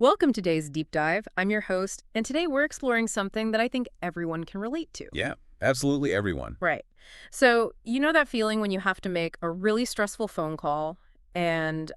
Welcome to today's deep dive. I'm your host, and today we're exploring something that I think everyone can relate to. Yeah, absolutely everyone. Right. So, you know that feeling when you have to make a really stressful phone call, and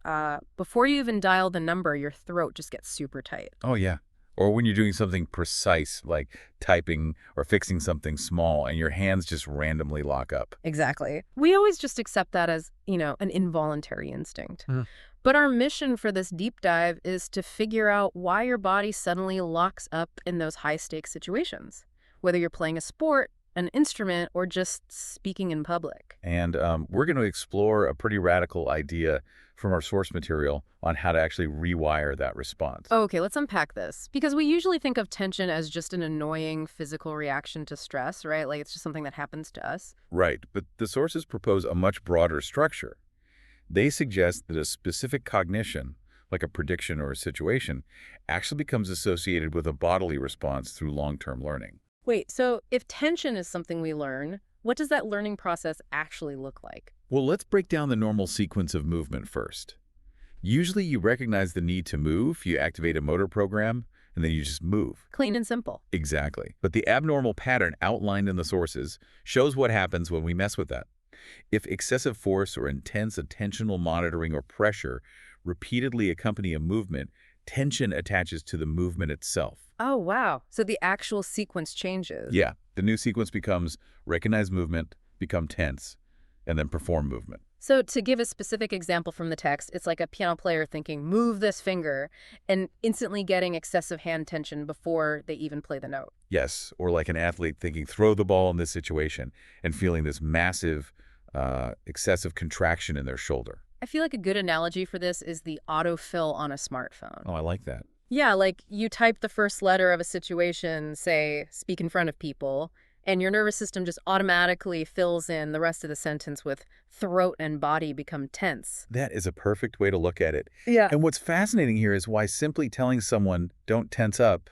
before you even dial the number, your throat just gets super tight. Oh, yeah. Or when you're doing something precise, like typing or fixing something small, and your hands just randomly lock up. Exactly. We always just accept that as, an involuntary instinct. Mhm. But our mission for this deep dive is to figure out why your body suddenly locks up in those high-stakes situations, whether you're playing a sport, an instrument, or just speaking in public. And we're going to explore a pretty radical idea from our source material on how to actually rewire that response. Okay, let's unpack this. Because we usually think of tension as just an annoying physical reaction to stress, right? Like it's just something that happens to us. Right, but the sources propose a much broader structure. They suggest that a specific cognition, like a prediction or a situation, actually becomes associated with a bodily response through long-term learning. Wait, so if tension is something we learn, what does that learning process actually look like? Well, let's break down the normal sequence of movement first. Usually you recognize the need to move, you activate a motor program, and then you just move. Clean and simple. Exactly. But the abnormal pattern outlined in the sources shows what happens when we mess with that. If excessive force or intense attentional monitoring or pressure repeatedly accompany a movement, tension attaches to the movement itself. Oh, wow. So the actual sequence changes. Yeah, the new sequence becomes recognize movement, become tense, and then perform movement. So to give a specific example from the text, it's like a piano player thinking, move this finger, and instantly getting excessive hand tension before they even play the note. Yes, or like an athlete thinking, throw the ball in this situation, and feeling this massive, excessive contraction in their shoulder. I feel like a good analogy for this is the autofill on a smartphone. Oh, I like that. Yeah, like you type the first letter of a situation, say, speak in front of people, and your nervous system just automatically fills in the rest of the sentence with throat and body become tense. That is a perfect way to look at it. Yeah. And what's fascinating here is why simply telling someone, don't tense up,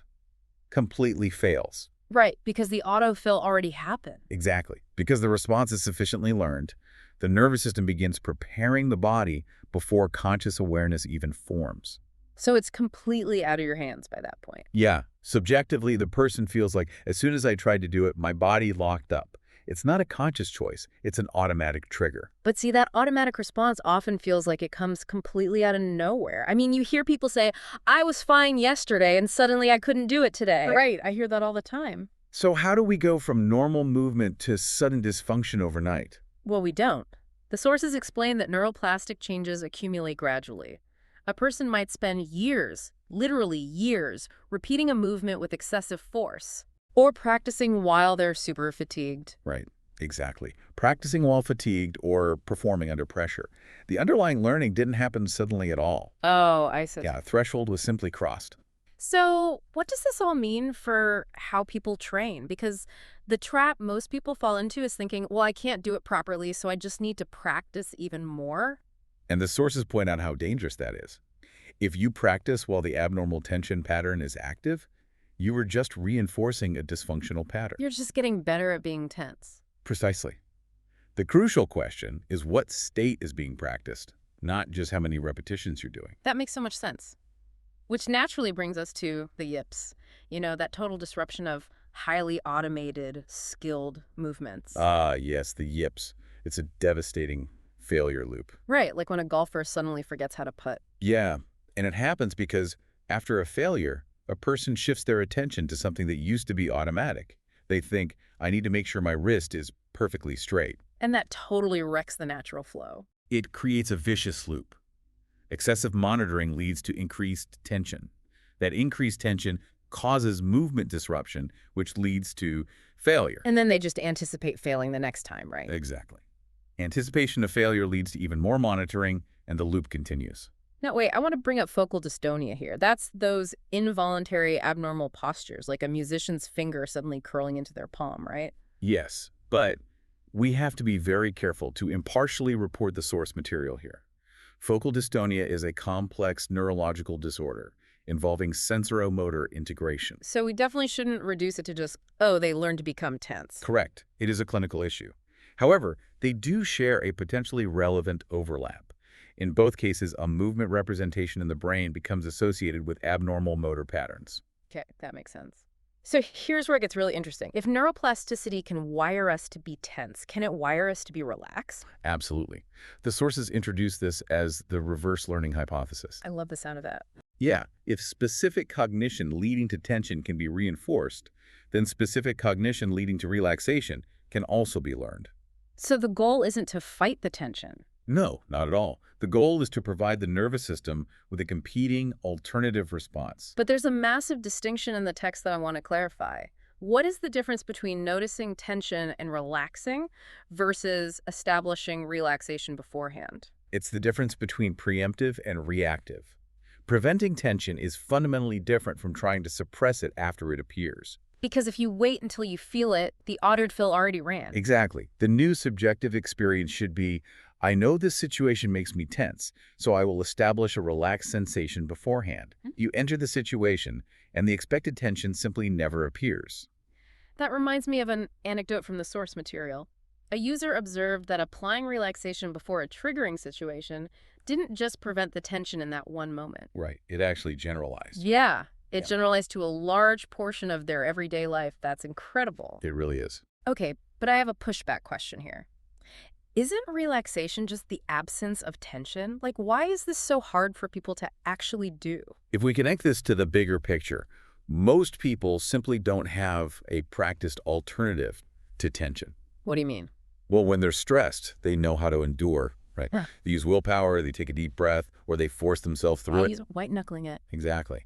completely fails. Right, because the autofill already happened. Exactly. Because the response is sufficiently learned, the nervous system begins preparing the body before conscious awareness even forms. So it's completely out of your hands by that point. Yeah, subjectively, the person feels like, as soon as I tried to do it, my body locked up. It's not a conscious choice. It's an automatic trigger. But see, that automatic response often feels like it comes completely out of nowhere. I mean, you hear people say, I was fine yesterday and suddenly I couldn't do it today. Right, I hear that all the time. So how do we go from normal movement to sudden dysfunction overnight? Well, we don't. The sources explain that neuroplastic changes accumulate gradually. A person might spend years, literally years, repeating a movement with excessive force, or practicing while they're super fatigued. Right, exactly. Practicing while fatigued or performing under pressure. The underlying learning didn't happen suddenly at all. Oh, I see. Yeah, a threshold was simply crossed. So what does this all mean for how people train? Because the trap most people fall into is thinking, well, I can't do it properly, so I just need to practice even more. And the sources point out how dangerous that is. If you practice while the abnormal tension pattern is active, you are just reinforcing a dysfunctional pattern. You're just getting better at being tense. Precisely. The crucial question is what state is being practiced, not just how many repetitions you're doing. That makes so much sense. Which naturally brings us to the yips. That total disruption of highly automated, skilled movements. Ah, yes, the yips. It's a devastating failure loop. Right, like when a golfer suddenly forgets how to putt. Yeah, and it happens because after a failure, a person shifts their attention to something that used to be automatic. They think, I need to make sure my wrist is perfectly straight. And that totally wrecks the natural flow. It creates a vicious loop. Excessive monitoring leads to increased tension. That increased tension causes movement disruption, which leads to failure. And then they just anticipate failing the next time, right? Exactly. Anticipation of failure leads to even more monitoring, and the loop continues. Now, wait, I want to bring up focal dystonia here. That's those involuntary abnormal postures, like a musician's finger suddenly curling into their palm, right? Yes, but we have to be very careful to impartially report the source material here. Focal dystonia is a complex neurological disorder involving sensoromotor integration. So we definitely shouldn't reduce it to just, oh, they learn to become tense. Correct. It is a clinical issue. However, they do share a potentially relevant overlap. In both cases, a movement representation in the brain becomes associated with abnormal motor patterns. Okay, that makes sense. So here's where it gets really interesting. If neuroplasticity can wire us to be tense, can it wire us to be relaxed? Absolutely. The sources introduce this as the reverse learning hypothesis. I love the sound of that. Yeah, if specific cognition leading to tension can be reinforced, then specific cognition leading to relaxation can also be learned. So the goal isn't to fight the tension. No, not at all. The goal is to provide the nervous system with a competing alternative response. But there's a massive distinction in the text that I want to clarify. What is the difference between noticing tension and relaxing versus establishing relaxation beforehand? It's the difference between preemptive and reactive. Preventing tension is fundamentally different from trying to suppress it after it appears. Because if you wait until you feel it, the ordered fill already ran. Exactly. The new subjective experience should be, I know this situation makes me tense, so I will establish a relaxed sensation beforehand. You enter the situation, and the expected tension simply never appears. That reminds me of an anecdote from the source material. A user observed that applying relaxation before a triggering situation didn't just prevent the tension in that one moment. Right. It actually generalized. Yeah, it Yeah. generalized to a large portion of their everyday life. That's incredible. It really is. Okay, but I have a pushback question here. Isn't relaxation just the absence of tension? Like, why is this so hard for people to actually do? If we connect this to the bigger picture, most people simply don't have a practiced alternative to tension. What do you mean? Well, when they're stressed, they know how to endure, right? Huh. They use willpower, they take a deep breath, or they force themselves through it. He's white-knuckling it. Exactly.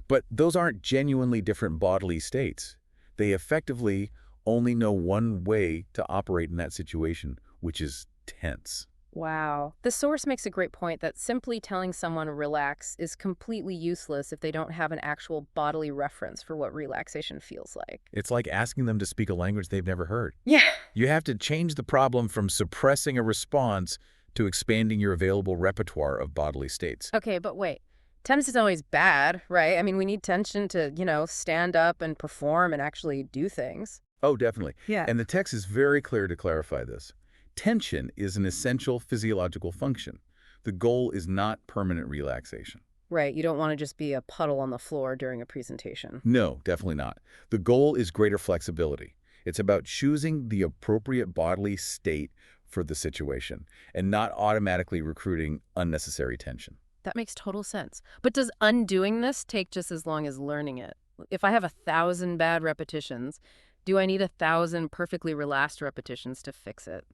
But those aren't genuinely different bodily states. They effectively only know one way to operate in that situation, which is tense. Wow. The source makes a great point that simply telling someone relax is completely useless if they don't have an actual bodily reference for what relaxation feels like. It's like asking them to speak a language they've never heard. Yeah. You have to change the problem from suppressing a response to expanding your available repertoire of bodily states. Okay, but wait. Tense isn't always bad, right? I mean, we need tension to, stand up and perform and actually do things. Oh, definitely. Yeah. And the text is very clear to clarify this. Tension is an essential physiological function. The goal is not permanent relaxation. Right, you don't want to just be a puddle on the floor during a presentation. No, definitely not. The goal is greater flexibility. It's about choosing the appropriate bodily state for the situation and not automatically recruiting unnecessary tension. That makes total sense. But does undoing this take just as long as learning it? If I have 1,000 bad repetitions, do I need 1,000 perfectly relaxed repetitions to fix it?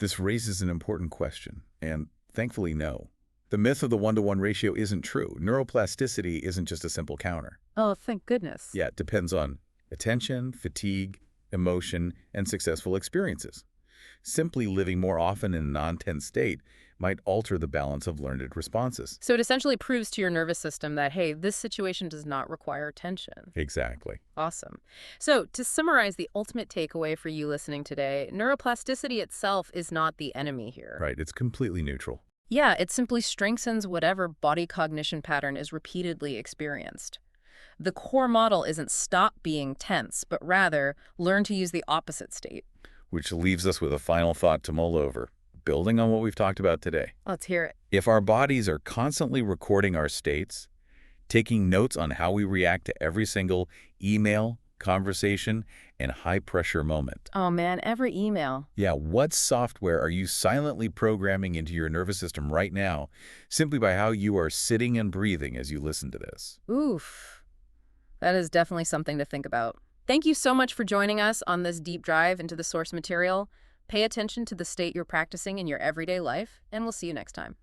This raises an important question, and thankfully, no. The myth of the one-to-one ratio isn't true. Neuroplasticity isn't just a simple counter. Oh, thank goodness. Yeah, it depends on attention, fatigue, emotion, and successful experiences. Simply living more often in a non-tense state might alter the balance of learned responses. So it essentially proves to your nervous system that, hey, this situation does not require tension. Exactly. Awesome. So to summarize the ultimate takeaway for you listening today, neuroplasticity itself is not the enemy here. Right, it's completely neutral. Yeah, it simply strengthens whatever body cognition pattern is repeatedly experienced. The core model isn't stop being tense, but rather learn to use the opposite state. Which leaves us with a final thought to mull over, building on what we've talked about today. Let's hear it. If our bodies are constantly recording our states, taking notes on how we react to every single email, conversation, and high-pressure moment. Oh man, every email. Yeah, what software are you silently programming into your nervous system right now, simply by how you are sitting and breathing as you listen to this? Oof. That is definitely something to think about. Thank you so much for joining us on this deep dive into the source material. Pay attention to the state you're practicing in your everyday life, and we'll see you next time.